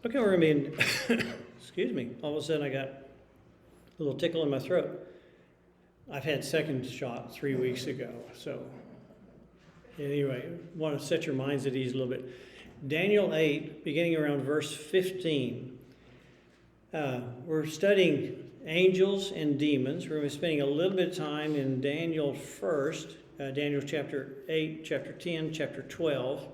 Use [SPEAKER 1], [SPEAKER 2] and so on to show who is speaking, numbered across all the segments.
[SPEAKER 1] Okay, I mean, excuse me, all of a sudden I got a little tickle in my throat. I've had second shot 3 weeks ago, so anyway, want to set your minds at ease a little bit. Daniel 8, beginning around verse 15. We're studying angels and demons. We're going to be spending a little bit of time in Daniel first, Daniel chapter 8, chapter 10, chapter 12.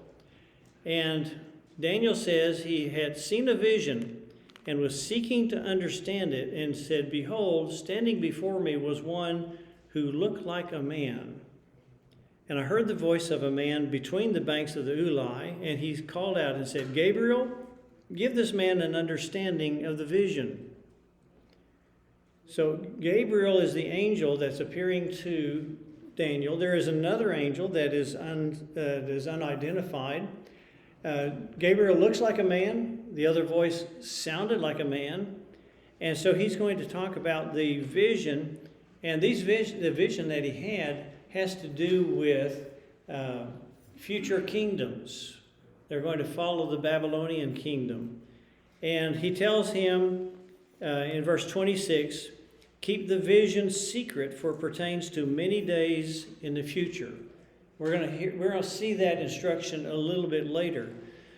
[SPEAKER 1] And Daniel says he had seen a vision and was seeking to understand it, and said, "Behold, standing before me was one who looked like a man. And I heard the voice of a man between the banks of the Ulai, and he called out and said, 'Gabriel, give this man an understanding of the vision.'" So Gabriel is the angel that's appearing to Daniel. There is another angel that is unidentified. Gabriel looks like a man. The other voice sounded like a man. And so he's going to talk about the vision. And the vision that he had has to do with future kingdoms. They're going to follow the Babylonian kingdom. And he tells him in verse 26, "Keep the vision secret, for it pertains to many days in the future." We're going to see that instruction a little bit later.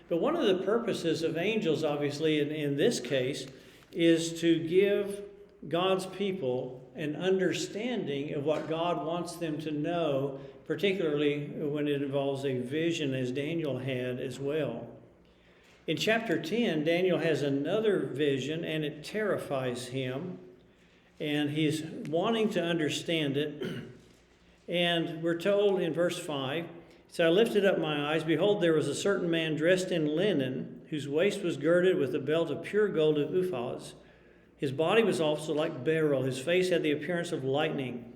[SPEAKER 1] But one of the purposes of angels, obviously, in this case, is to give God's people an understanding of what God wants them to know, particularly when it involves a vision, as Daniel had as well. In chapter 10, Daniel has another vision, and it terrifies him, and he's wanting to understand it. And we're told in verse 5, "So I lifted up my eyes. Behold, there was a certain man dressed in linen, whose waist was girded with a belt of pure gold of Uphaz. His body was also like beryl. His face had the appearance of lightning.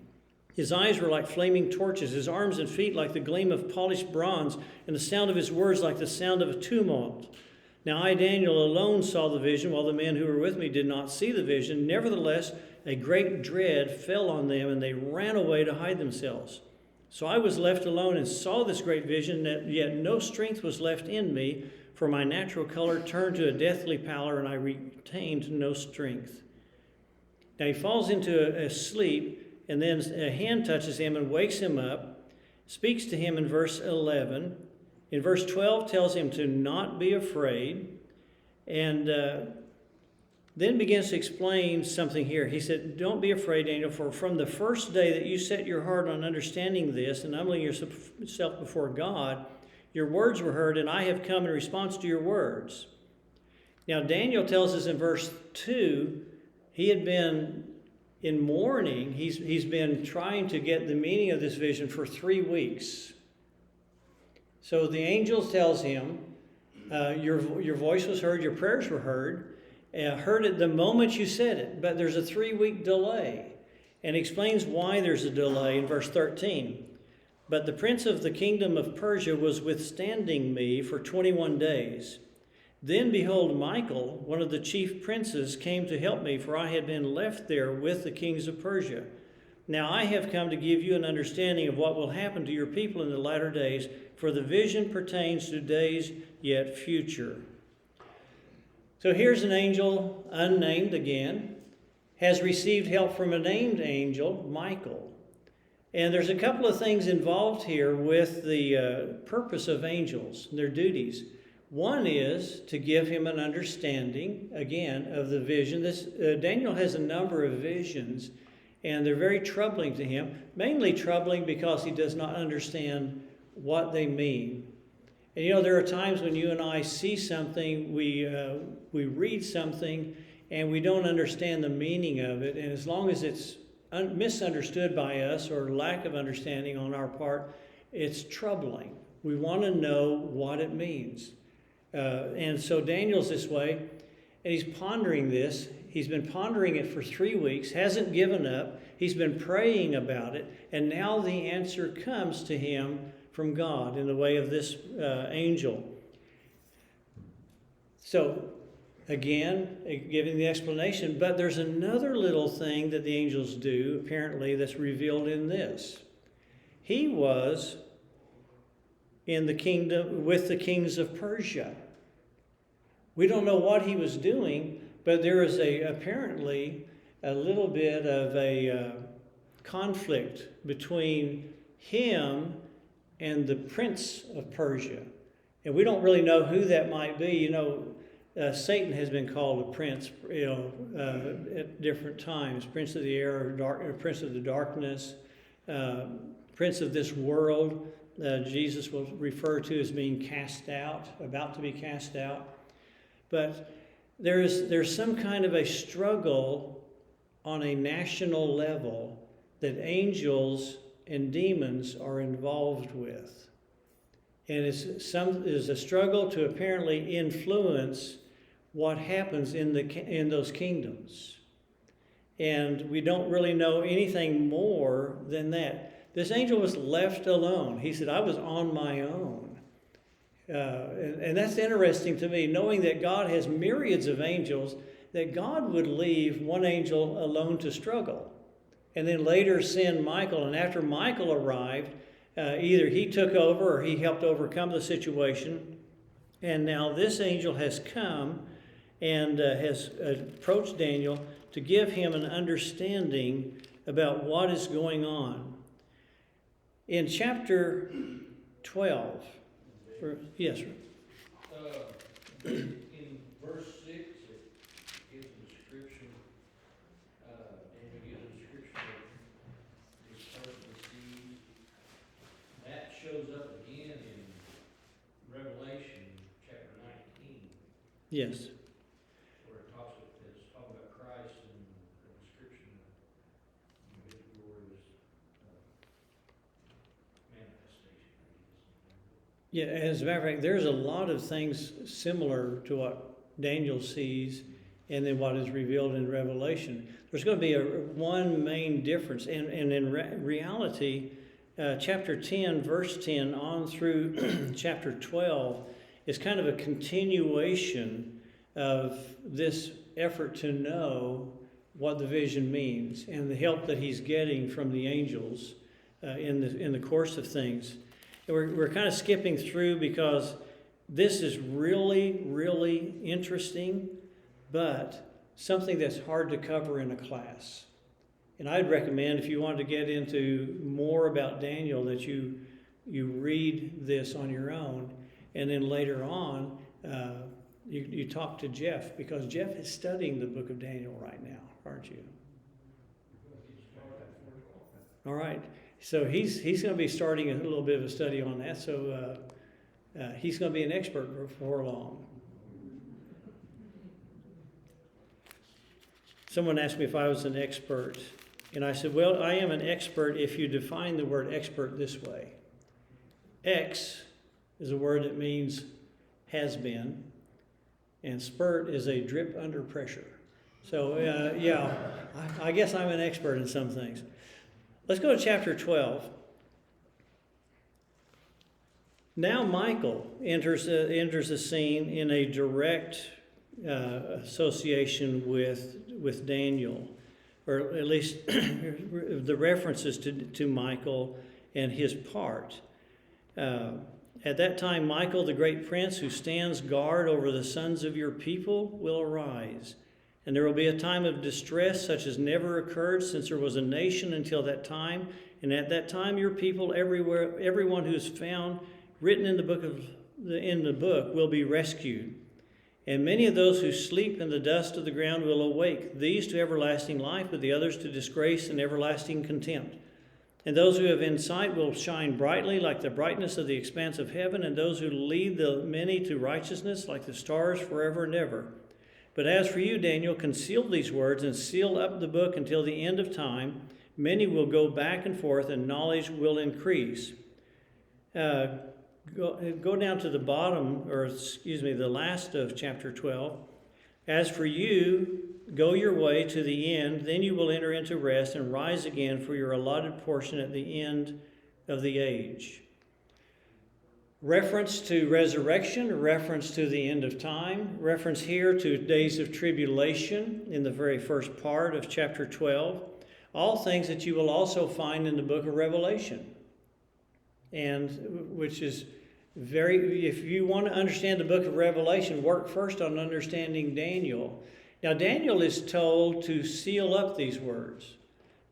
[SPEAKER 1] His eyes were like flaming torches. His arms and feet like the gleam of polished bronze, and the sound of his words like the sound of a tumult. Now I, Daniel, alone saw the vision, while the men who were with me did not see the vision. Nevertheless, a great dread fell on them, and they ran away to hide themselves. So I was left alone and saw this great vision, that yet no strength was left in me, for my natural color turned to a deathly pallor, and I retained no strength." Now he falls into a sleep, and then a hand touches him and wakes him up, speaks to him in verse 11. In verse 12 tells him to not be afraid, and then begins to explain something here. He said, "Don't be afraid, Daniel, for from the first day that you set your heart on understanding this and humbling yourself before God, your words were heard, and I have come in response to your words." Now Daniel tells us in verse 2, he had been in mourning. He's been trying to get the meaning of this vision for 3 weeks. So the angel tells him, your voice was heard, your prayers were heard. Heard it the moment you said it, but there's a 3-week delay. And explains why there's a delay in verse 13. "But the prince of the kingdom of Persia was withstanding me for 21 days. Then behold, Michael, one of the chief princes, came to help me, for I had been left there with the kings of Persia. Now I have come to give you an understanding of what will happen to your people in the latter days, for the vision pertains to days yet future." So here's an angel, unnamed again, has received help from a named angel, Michael. And there's a couple of things involved here with the purpose of angels, their duties. One is to give him an understanding, again, of the vision. Daniel has a number of visions, and they're very troubling to him, mainly troubling because he does not understand what they mean. And you know, there are times when you and I see something, we read something, and we don't understand the meaning of it. And as long as it's misunderstood by us or lack of understanding on our part, it's troubling. We want to know what it means. And so Daniel's this way, and he's pondering this. He's been pondering it for 3 weeks, hasn't given up. He's been praying about it, and now the answer comes to him from God in the way of this angel. So, again, giving the explanation, but there's another little thing that the angels do, apparently, that's revealed in this. He was in the kingdom with the kings of Persia. We don't know what he was doing, but there is apparently a little bit of a conflict between him and the prince of Persia. And we don't really know who that might be. Satan has been called a prince, at different times. Prince of the air, prince of the darkness, prince of this world. Jesus will refer to as being cast out, about to be cast out. But there's some kind of a struggle on a national level that angels and demons are involved with. And it's a struggle to apparently influence what happens in those kingdoms. And we don't really know anything more than that. This angel was left alone. He said, I was on my own. And that's interesting to me, knowing that God has myriads of angels, that God would leave one angel alone to struggle. And then later send Michael. And after Michael arrived, either he took over or he helped overcome the situation. And now this angel has come and has approached Daniel to give him an understanding about what is going on. In chapter 12, yes, sir.
[SPEAKER 2] In verse 6, it gives a description, Daniel gives a description of this person sees. That shows up again in Revelation chapter 19.
[SPEAKER 1] Yes.
[SPEAKER 2] Where it's talking about Christ and the description of his glorious manifestation.
[SPEAKER 1] Yeah, as a matter of fact, there's a lot of things similar to what Daniel sees and then what is revealed in Revelation. There's going to be one main difference. And in reality, chapter 10, verse 10 on through chapter 12 is kind of a continuation of this effort to know what the vision means and the help that he's getting from the angels in the course of things. And we're kind of skipping through because this is really, really interesting, but something that's hard to cover in a class. And I'd recommend, if you want to get into more about Daniel, that you read this on your own, and then later on, you talk to Jeff, because Jeff is studying the book of Daniel right now, aren't you? All right. So he's going to be starting a little bit of a study on that. So he's going to be an expert before long. Someone asked me if I was an expert. And I said, well, I am an expert if you define the word expert this way. Ex is a word that means has been. And spurt is a drip under pressure. So, yeah, I guess I'm an expert in some things. Let's go to chapter 12. Now Michael enters the scene in a direct association with Daniel, or at least the references to Michael and his part. At that time, Michael, the great prince who stands guard over the sons of your people, will arise. And there will be a time of distress such as never occurred since there was a nation until that time. And at that time, your people everywhere, everyone who is found written in the book will be rescued. And many of those who sleep in the dust of the ground will awake, these to everlasting life, but the others to disgrace and everlasting contempt. And those who have insight will shine brightly like the brightness of the expanse of heaven, and those who lead the many to righteousness like the stars forever and ever. But as for you, Daniel, conceal these words and seal up the book until the end of time. Many will go back and forth, and knowledge will increase. Go down to the bottom, the last of chapter 12. As for you, go your way to the end, then you will enter into rest and rise again for your allotted portion at the end of the age. Reference to resurrection, reference to the end of time, reference here to days of tribulation in the very first part of chapter 12. All things that you will also find in the book of Revelation, and which is If you want to understand the book of Revelation, work first on understanding Daniel. Now, Daniel is told to seal up these words.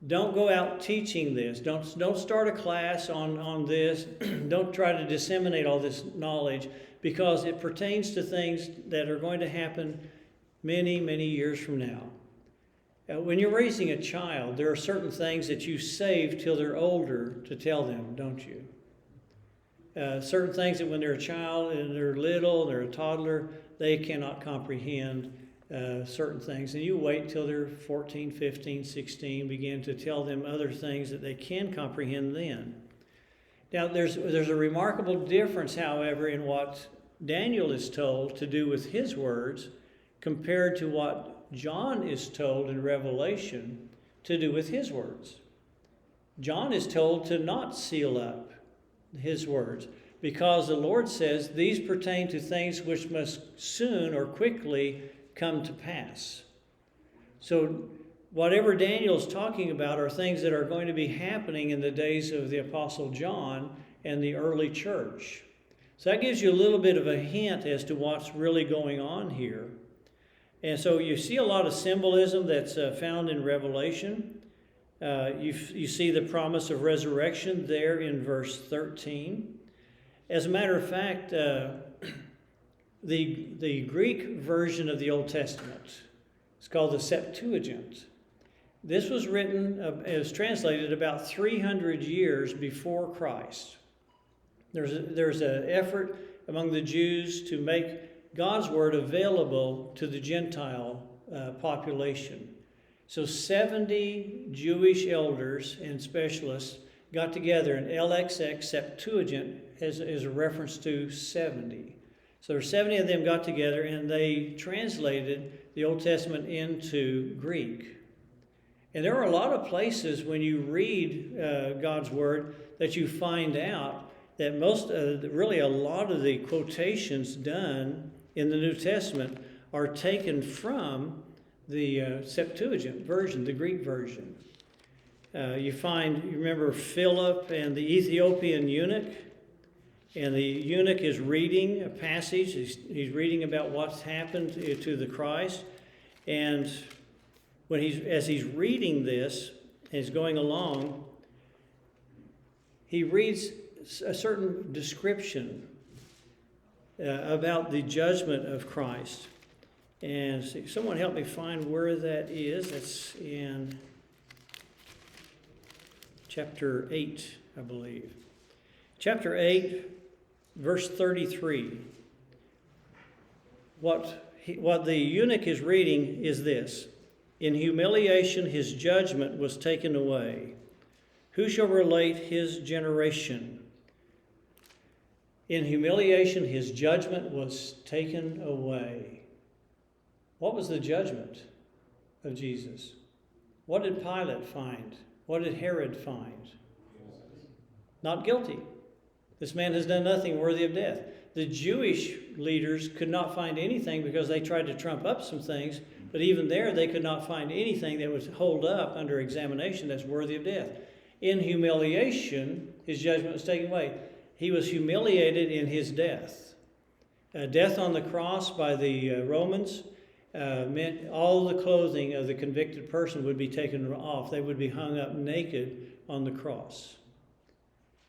[SPEAKER 1] Don't go out teaching this. Don't start a class on this. Don't try to disseminate all this knowledge, because it pertains to things that are going to happen many, many years from now. When you're raising a child, there are certain things that you save till they're older to tell them, don't you? Certain things that when they're a child and they're little, they're a toddler, they cannot comprehend certain things. And you wait till they're 14, 15, 16, begin to tell them other things that they can comprehend then. Now, there's a remarkable difference, however, in what Daniel is told to do with his words compared to what John is told in Revelation to do with his words. John is told to not seal up his words, because the Lord says these pertain to things which must soon or quickly come to pass. So whatever Daniel's talking about are things that are going to be happening in the days of the Apostle John and the early church. So that gives you a little bit of a hint as to what's really going on here. And so you see a lot of symbolism that's found in Revelation. You see the promise of resurrection there in verse 13. As a matter of fact, the Greek version of the Old Testament is called the Septuagint. This was written, is translated about 300 years before Christ. There's an effort among the Jews to make God's word available to the Gentile population. So 70 Jewish elders and specialists got together, and LXX Septuagint is a reference to 70. So 70 of them got together and they translated the Old Testament into Greek. And there are a lot of places when you read God's word that you find out that really a lot of the quotations done in the New Testament are taken from the Septuagint version, the Greek version. You remember Philip and the Ethiopian eunuch, and the eunuch is reading a passage. He's reading about what's happened to the Christ, and as he's reading this, as going along, he reads a certain description about the judgment of Christ. And see, someone help me find where that is. That's in chapter 8, I believe. Chapter 8, verse 33. What the eunuch is reading is this: in humiliation his judgment was taken away. Who shall relate his generation? In humiliation his judgment was taken away. What was the judgment of Jesus? What did Pilate find? What did Herod find? Not guilty. This man has done nothing worthy of death. The Jewish leaders could not find anything because they tried to trump up some things, but even there they could not find anything that would hold up under examination that's worthy of death. In humiliation, his judgment was taken away. He was humiliated in his death. Death on the cross by the Romans meant all the clothing of the convicted person would be taken off. They would be hung up naked on the cross.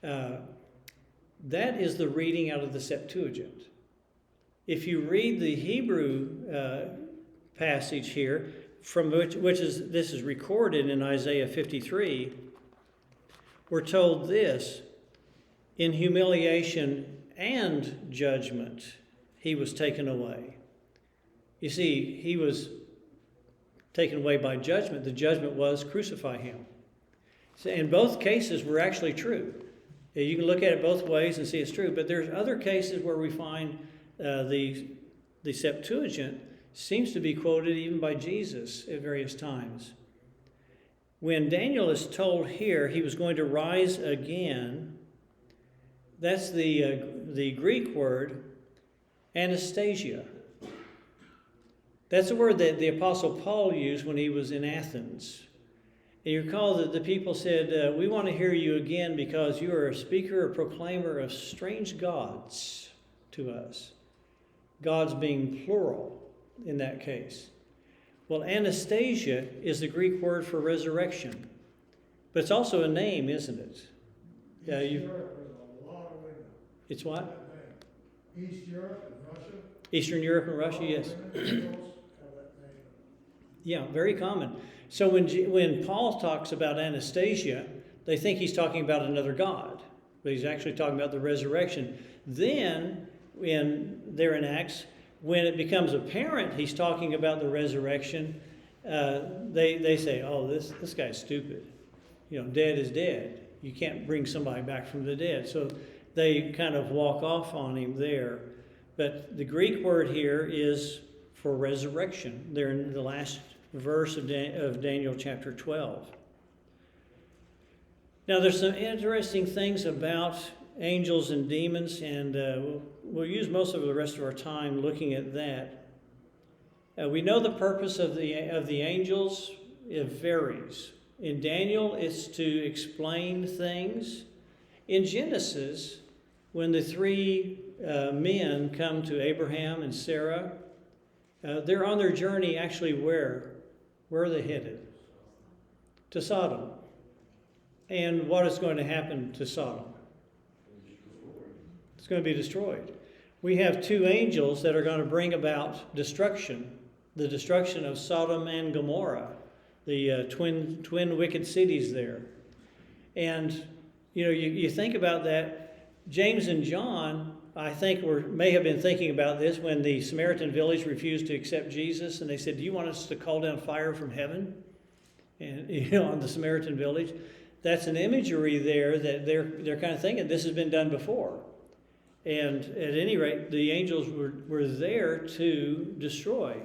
[SPEAKER 1] That is the reading out of the Septuagint. If you read the Hebrew passage here, from this is recorded in Isaiah 53, we're told this: in humiliation and judgment he was taken away. You see, he was taken away by judgment. The judgment was crucify him. So in both cases were actually true. You can look at it both ways and see it's true, but there's other cases where we find the Septuagint seems to be quoted even by Jesus at various times. When Daniel is told here he was going to rise again, that's the Greek word anastasia. That's the word that the Apostle Paul used when he was in Athens. And you recall that the people said, we want to hear you again because you are a speaker, a proclaimer of strange gods to us. Gods being plural in that case. Well, Anastasia is the Greek word for resurrection. But it's also a name, isn't it? Yeah,
[SPEAKER 3] Europe was a lot of women.
[SPEAKER 1] It's what?
[SPEAKER 3] East Europe and Russia.
[SPEAKER 1] Eastern Europe and Russia, yes.
[SPEAKER 3] Girls have that name.
[SPEAKER 1] Yeah, very common. So when Paul talks about Anastasia, they think he's talking about another god, but he's actually talking about the resurrection. Then, there in Acts, when it becomes apparent he's talking about the resurrection, they say, "Oh, this guy's stupid. Dead is dead. You can't bring somebody back from the dead." So they kind of walk off on him there. But the Greek word here is for resurrection. They're in the last verse of Daniel chapter 12. Now, there's some interesting things about angels and demons, and we'll use most of the rest of our time looking at that. We know the purpose of the angels. It varies. In Daniel, it's to explain things. In Genesis, when the three men come to Abraham and Sarah, they're on their journey actually where? Where are they headed? To Sodom. And what is going to happen to Sodom? It's going to be destroyed. We have two angels that are going to bring about destruction, the destruction of Sodom and Gomorrah, the twin wicked cities there. And, you think about that. James and John, I think, may have been thinking about this when the Samaritan village refused to accept Jesus, and they said, "Do you want us to call down fire from heaven?" And on the Samaritan village, that's an imagery there that they're kind of thinking this has been done before. And at any rate, the angels were there to destroy.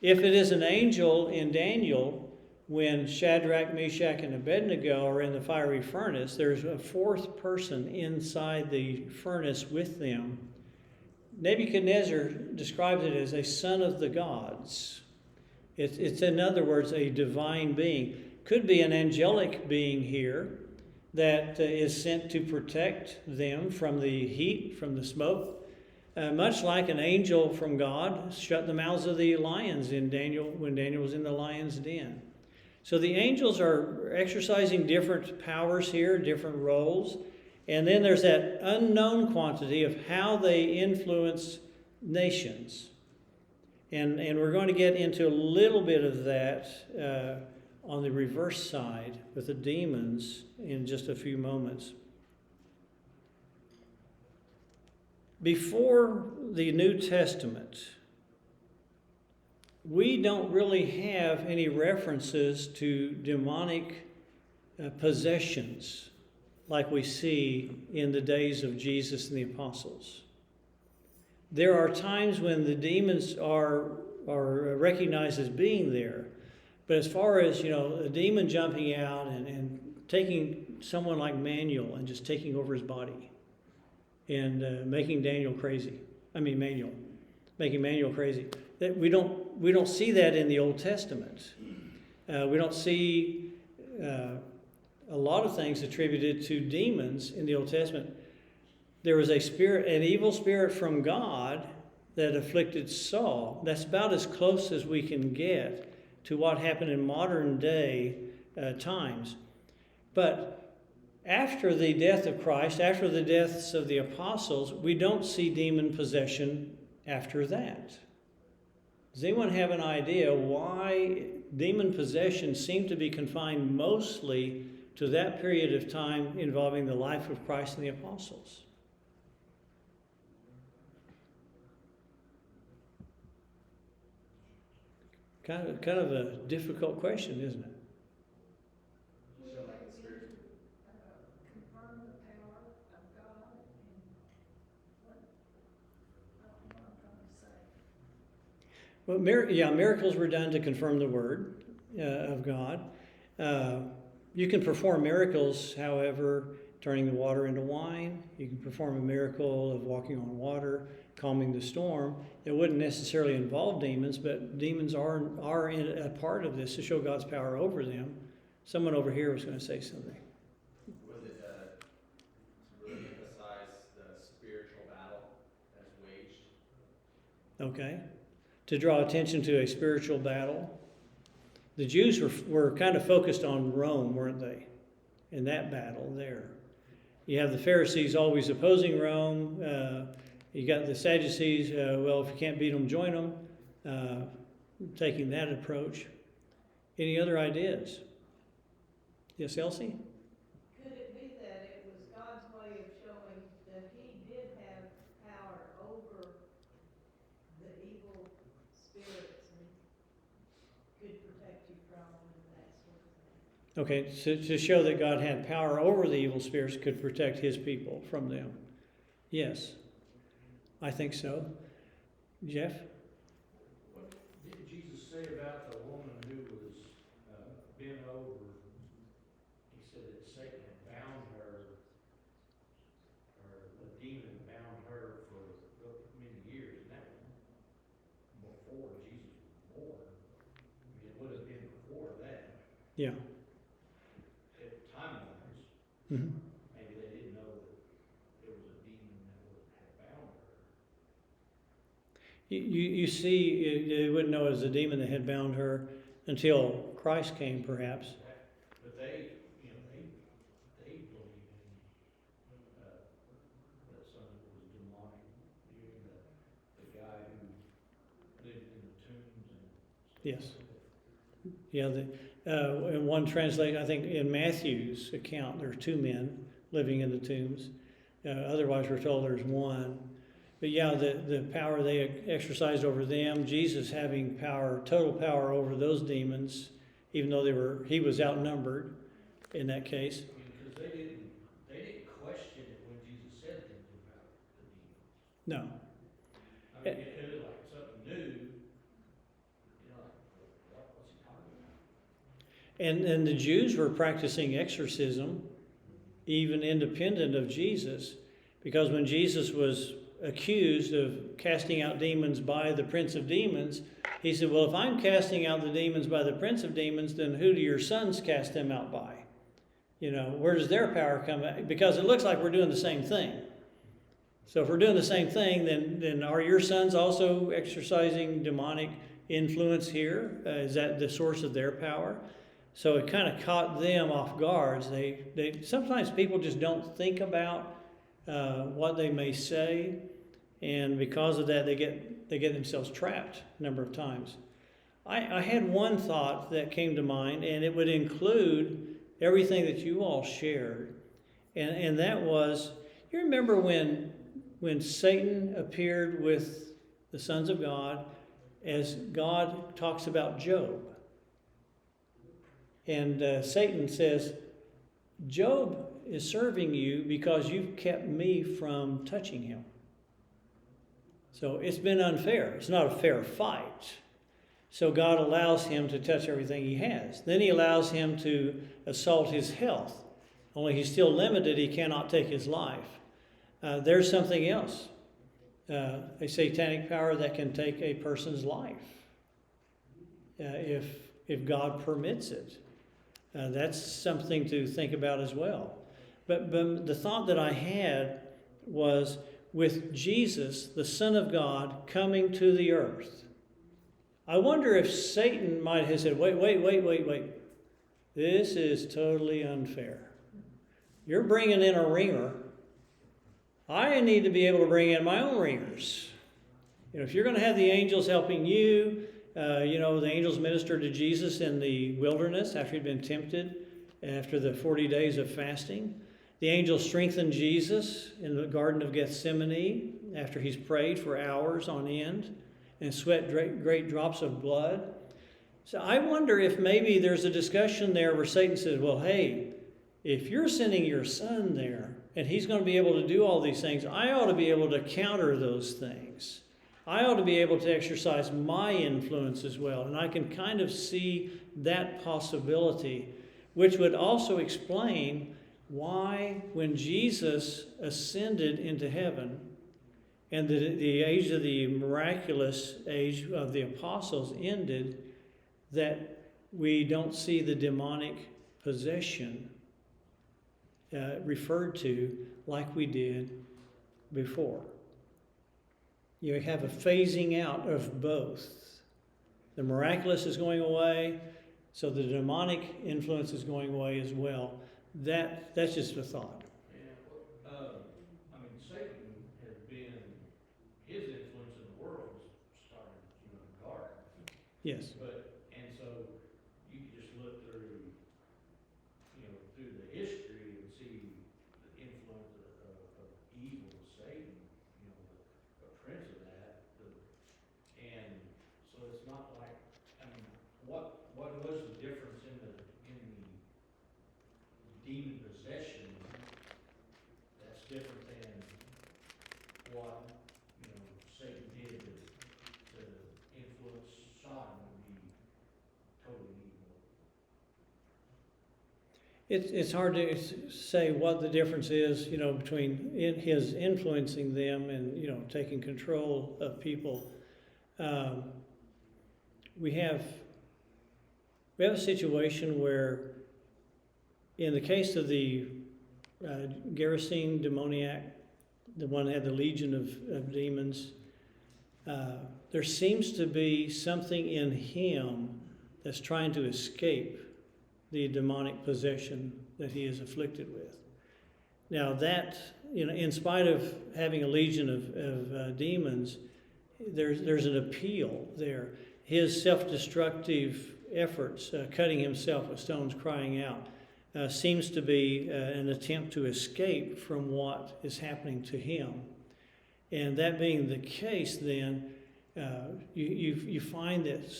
[SPEAKER 1] If it is an angel in Daniel, when Shadrach, Meshach, and Abednego are in the fiery furnace, there's a fourth person inside the furnace with them. Nebuchadnezzar describes it as a son of the gods. It's in other words, a divine being. Could be an angelic being here that is sent to protect them from the heat, from the smoke. Much like an angel from God shut the mouths of the lions in Daniel when Daniel was in the lion's den. So the angels are exercising different powers here, different roles. And then there's that unknown quantity of how they influence nations. And we're going to get into a little bit of that on the reverse side with the demons in just a few moments. Before the New Testament, we don't really have any references to demonic possessions like we see in the days of Jesus and the apostles. There are times when the demons are recognized as being there, but as far as, a demon jumping out and taking someone like Manuel and just taking over his body and making Manuel crazy, that we don't see that in the Old Testament. We don't see a lot of things attributed to demons in the Old Testament. There was an evil spirit from God that afflicted Saul. That's about as close as we can get to what happened in modern day times. But after the death of Christ, after the deaths of the apostles, we don't see demon possession after that. Does anyone have an idea why demon possession seemed to be confined mostly to that period of time involving the life of Christ and the apostles? Kind of a difficult question, isn't it? Well, miracles were done to confirm the word of God. You can perform miracles, however, turning the water into wine. You can perform a miracle of walking on water, calming the storm. It wouldn't necessarily involve demons, but demons are a part of this to show God's power over them. Someone over here was going to say something.
[SPEAKER 4] Was it to really emphasize the spiritual battle that's waged?
[SPEAKER 1] Okay. To draw attention to a spiritual battle. The Jews were kind of focused on Rome, weren't they? In that battle there. You have the Pharisees always opposing Rome. You got the Sadducees, well, if you can't beat them, join them. Taking that approach. Any other ideas? Yes, Elsie?
[SPEAKER 5] Could it be that it was God's way of showing that he did have power over the evil spirits and could protect you from them and that sort of thing?
[SPEAKER 1] Okay, so to show that God had power over the evil spirits, could protect his people from them. Yes, I think so. Jeff?
[SPEAKER 2] What did Jesus say about the woman who was bent over? He said that Satan had bound her, or a demon bound her for many years, and that was before Jesus was born. I mean, it would have been before that,
[SPEAKER 1] Yeah.
[SPEAKER 2] time-wise.
[SPEAKER 1] Mm-hmm.
[SPEAKER 2] Maybe they didn't know that there was a demon that had bound her.
[SPEAKER 1] You see, you wouldn't know it was a demon that had bound her until Christ came, perhaps.
[SPEAKER 2] But they believed in that something was demonic. Even the guy who lived in the tombs and
[SPEAKER 1] Yes. Yeah, in one translation, I think in Matthew's account, there are 2 men living in the tombs. Otherwise, we're told there's one. But yeah, the power they exercised over them, Jesus having power, total power over those demons, even though he was outnumbered in that case.
[SPEAKER 2] because they didn't question it when Jesus said things about the demons.
[SPEAKER 1] No.
[SPEAKER 2] I mean, it was like something new. Like, what's he talking about?
[SPEAKER 1] And the Jews were practicing exorcism, even independent of Jesus, because when Jesus was accused of casting out demons by the prince of demons, he said, well, if I'm casting out the demons by the prince of demons, then who do your sons cast them out by? Where does their power come at? Because it looks like we're doing the same thing. So if we're doing the same thing, then are your sons also exercising demonic influence here? Is that the source of their power? So it kind of caught them off guard. They sometimes people just don't think about what they may say, and because of that, they get themselves trapped a number of times. I had one thought that came to mind, and it would include everything that you all shared, and that was, you remember when Satan appeared with the sons of God, as God talks about Job, and Satan says, Job is serving you because you've kept me from touching him. So it's been unfair. It's not a fair fight. So God allows him to touch everything he has. Then he allows him to assault his health. Only he's still limited. He cannot take his life. There's something else. A satanic power that can take a person's life. If God permits it. That's something to think about as well. But the thought that I had was with Jesus, the Son of God, coming to the earth. I wonder if Satan might have said, wait. This is totally unfair. You're bringing in a ringer. I need to be able to bring in my own ringers. If you're going to have the angels helping you, the angels ministered to Jesus in the wilderness after he'd been tempted, after the 40 days of fasting. The angels strengthened Jesus in the Garden of Gethsemane after he's prayed for hours on end and sweat great drops of blood. So I wonder if maybe there's a discussion there where Satan says, well, hey, if you're sending your son there and he's going to be able to do all these things, I ought to be able to counter those things. I ought to be able to exercise my influence as well. And I can kind of see that possibility, which would also explain why when Jesus ascended into heaven and the age of the miraculous age of the apostles ended, that we don't see the demonic possession referred to like we did before. You have a phasing out of both. The miraculous is going away, so the demonic influence is going away as well. That's just a thought.
[SPEAKER 2] Yeah, I mean, Satan has been, his influence in the world started, in the garden.
[SPEAKER 1] Yes.
[SPEAKER 2] And so you can just look through, through the history and see the influence of evil, Satan, the prince of that. And so it's not like, what was the difference in the demon possession? That's different than what, Satan did to influence Sodom would be totally evil.
[SPEAKER 1] It's hard to say what the difference is, between his influencing them and, taking control of people. We have a situation where, in the case of the Gerasene demoniac, the one that had the legion of demons, there seems to be something in him that's trying to escape the demonic possession that he is afflicted with. Now that, in spite of having a legion of demons, there's an appeal there. His self-destructive efforts, cutting himself with stones, crying out, seems to be an attempt to escape from what is happening to him. And that being the case, then, you find that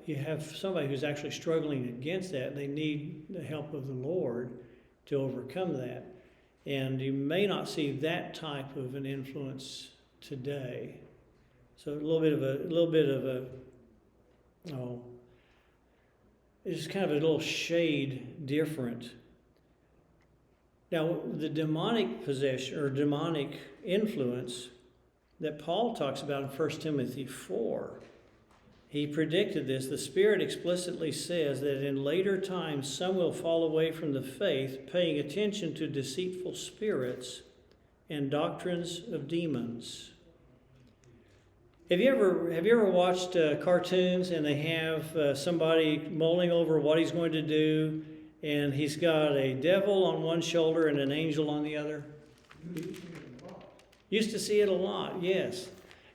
[SPEAKER 1] you have somebody who's actually struggling against that. They need the help of the Lord to overcome that. And you may not see that type of an influence today. So a little bit of a it's kind of a little shade different. Now, the demonic possession or demonic influence that Paul talks about in 1 Timothy 4, he predicted this. The Spirit explicitly says that in later times some will fall away from the faith, paying attention to deceitful spirits and doctrines of demons. Have you ever watched cartoons and they have somebody mulling over what he's going to do, and he's got a devil on one shoulder and an angel on the other? Used to see it a lot, yes.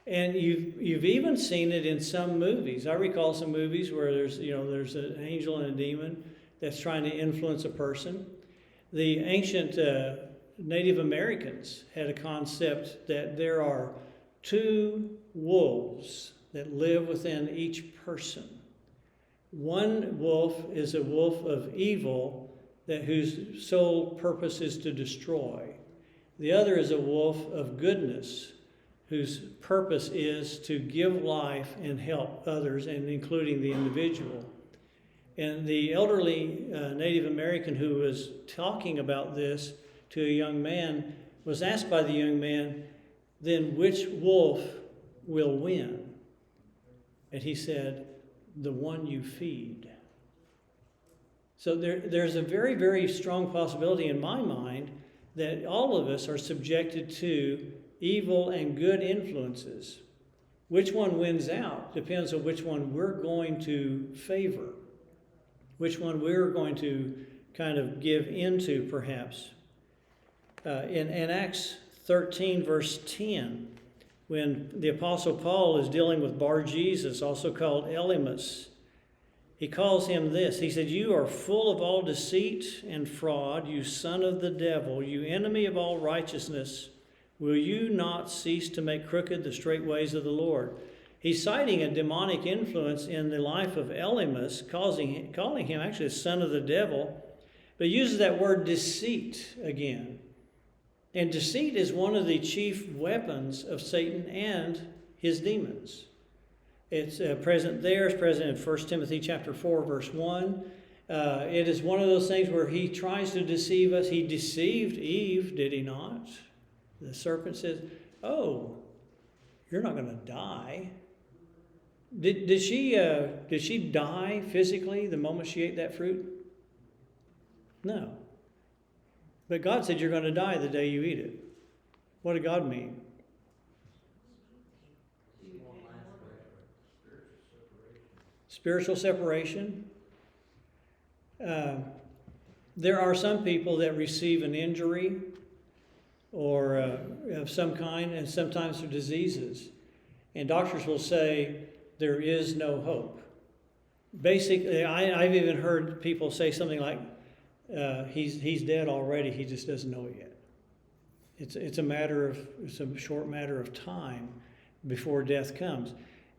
[SPEAKER 1] And you've even seen it in some movies. I recall some movies where there's an angel and a demon that's trying to influence a person. The ancient Native Americans had a concept that there are two wolves that live within each person. One wolf is a wolf of evil whose sole purpose is to destroy. The other is a wolf of goodness whose purpose is to give life and help others, and including the individual. And the elderly Native American who was talking about this to a young man was asked by the young man, then which wolf will win? And he said, the one you feed. So there's a very, very strong possibility in my mind that all of us are subjected to evil and good influences. Which one wins out depends on which one we're going to favor, which one we're going to kind of give into, perhaps. In Acts 13, verse 10, when the Apostle Paul is dealing with Bar-Jesus, also called Elymas, he calls him this. He said, you are full of all deceit and fraud, you son of the devil, you enemy of all righteousness. Will you not cease to make crooked the straight ways of the Lord? He's citing a demonic influence in the life of Elymas, calling him actually a son of the devil, but he uses that word deceit again. And deceit is one of the chief weapons of Satan and his demons. It's present there. It's present in 1 Timothy chapter 4, verse 1. It is one of those things where he tries to deceive us. He deceived Eve, did he not? The serpent says, oh, you're not going to die. Did she die physically the moment she ate that fruit? No. But God said you're going to die the day you eat it. What did God mean? Spiritual separation. There are some people that receive an injury or of some kind, and sometimes they're diseases. And doctors will say there is no hope. Basically, I've even heard people say something like, he's dead already, he just doesn't know it yet. It's a short matter of time before death comes.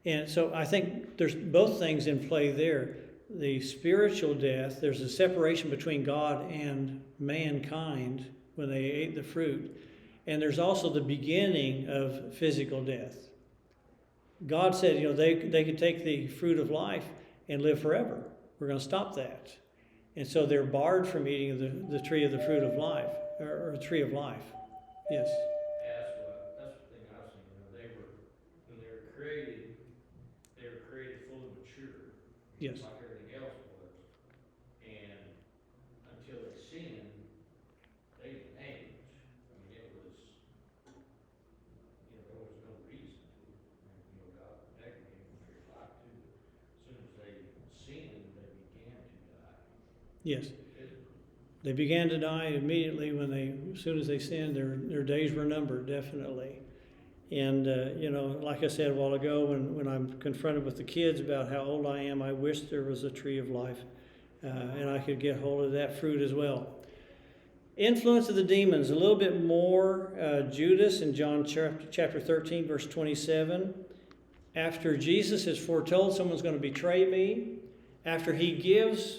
[SPEAKER 1] And so I think there's both things in play there. The spiritual death, there's a separation between God and mankind when they ate the fruit. And there's also the beginning of physical death. God said, they could take the fruit of life and live forever. We're going to stop that. And so they're barred from eating the tree of the fruit of life, or tree of life. Yes.
[SPEAKER 2] That's the thing I was thinking. When they were created fully mature.
[SPEAKER 1] Yes.
[SPEAKER 2] Like everything else was. And until they sinned, they didn't age. I mean, it was, there was no reason to. And, God protected them from their life too. As soon as they sinned, they began to die.
[SPEAKER 1] Yes.
[SPEAKER 2] Physically.
[SPEAKER 1] They began to die immediately as soon as they sinned. Their days were numbered, definitely. And, like I said a while ago, when I'm confronted with the kids about how old I am, I wish there was a tree of life and I could get hold of that fruit as well. Influence of the demons, a little bit more. Judas in John chapter 13, verse 27. After Jesus has foretold someone's going to betray me, after he dips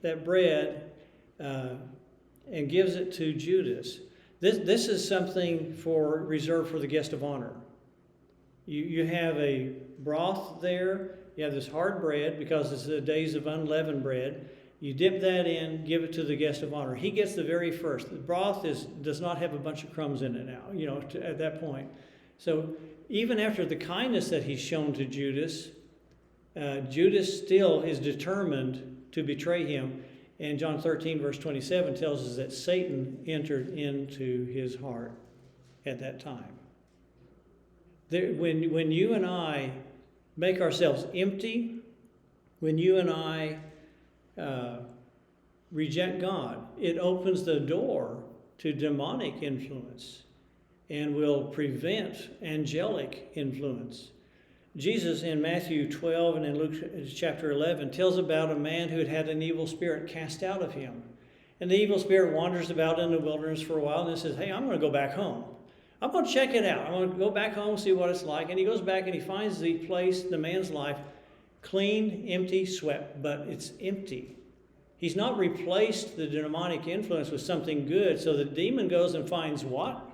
[SPEAKER 1] that bread and gives it to Judas. This is something reserved for the guest of honor. You have a broth there. You have this hard bread because it's the days of unleavened bread. You dip that in, give it to the guest of honor. He gets the very first. The broth does not have a bunch of crumbs in it now, at that point. So even after the kindness that he's shown to Judas, Judas still is determined to betray him. And John 13, verse 27 tells us that Satan entered into his heart at that time. When you and I make ourselves empty, when you and I reject God, it opens the door to demonic influence and will prevent angelic influence. Jesus in Matthew 12 and in Luke chapter 11 tells about a man who had an evil spirit cast out of him. And the evil spirit wanders about in the wilderness for a while and says, hey, I'm going to go back home. I'm going to check it out. I'm going to go back home and see what it's like. And he goes back and he finds the man's life, clean, empty, swept, but it's empty. He's not replaced the demonic influence with something good. So the demon goes and finds what?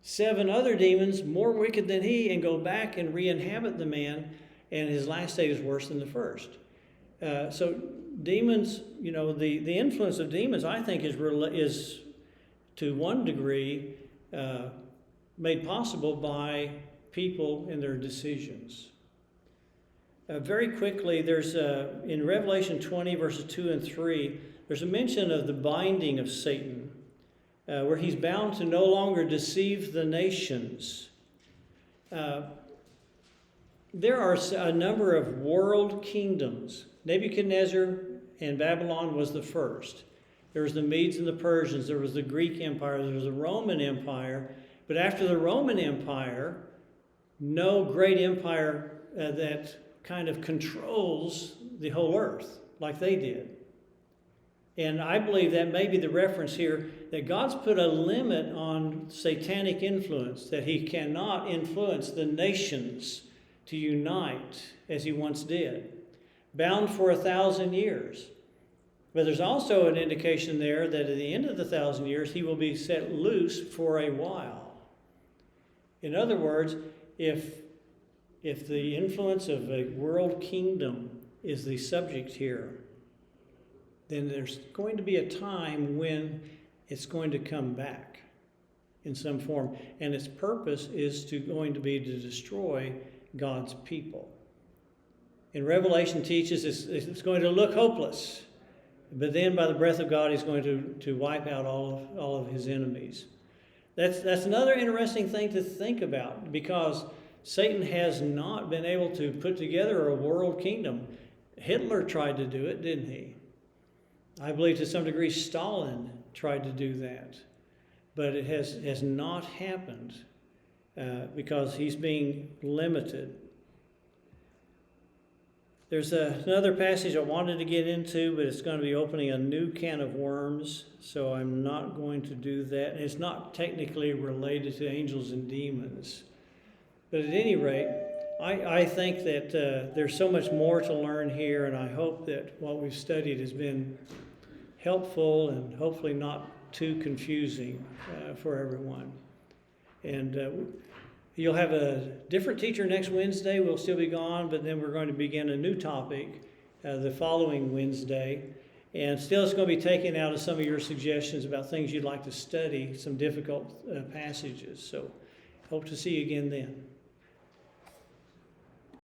[SPEAKER 1] 7 other demons more wicked than he, and go back and re-inhabit the man, and his last state is worse than the first. So demons, the influence of demons, I think, is to one degree made possible by people and their decisions. Very quickly, there's in Revelation 20, verses 2 and 3, there's a mention of the binding of Satan. Where he's bound to no longer deceive the nations. There are a number of world kingdoms. Nebuchadnezzar and Babylon was the first. There was the Medes and the Persians. There was the Greek Empire. There was the Roman Empire. But after the Roman Empire, no great empire that kind of controls the whole earth like they did. And I believe that may be the reference here, that God's put a limit on satanic influence, that he cannot influence the nations to unite as he once did. Bound for 1,000 years. But there's also an indication there that at the end of the 1,000 years, he will be set loose for a while. In other words, if the influence of a world kingdom is the subject here, then there's going to be a time when it's going to come back in some form. And its purpose is going to be to destroy God's people. in Revelation teaches it's going to look hopeless. But then by the breath of God, he's going to wipe out all of his enemies. That's another interesting thing to think about, because Satan has not been able to put together a world kingdom. Hitler tried to do it, didn't he? I believe to some degree Stalin tried to do that. But it has not happened because he's being limited. There's another passage I wanted to get into, but it's going to be opening a new can of worms, so I'm not going to do that. And it's not technically related to angels and demons. But at any rate, I think that there's so much more to learn here, and I hope that what we've studied has been helpful and hopefully not too confusing for everyone. And you'll have a different teacher next Wednesday. We'll still be gone, but then we're going to begin a new topic the following Wednesday. And still it's going to be taken out of some of your suggestions about things you'd like to study, some difficult passages. So hope to see you again then.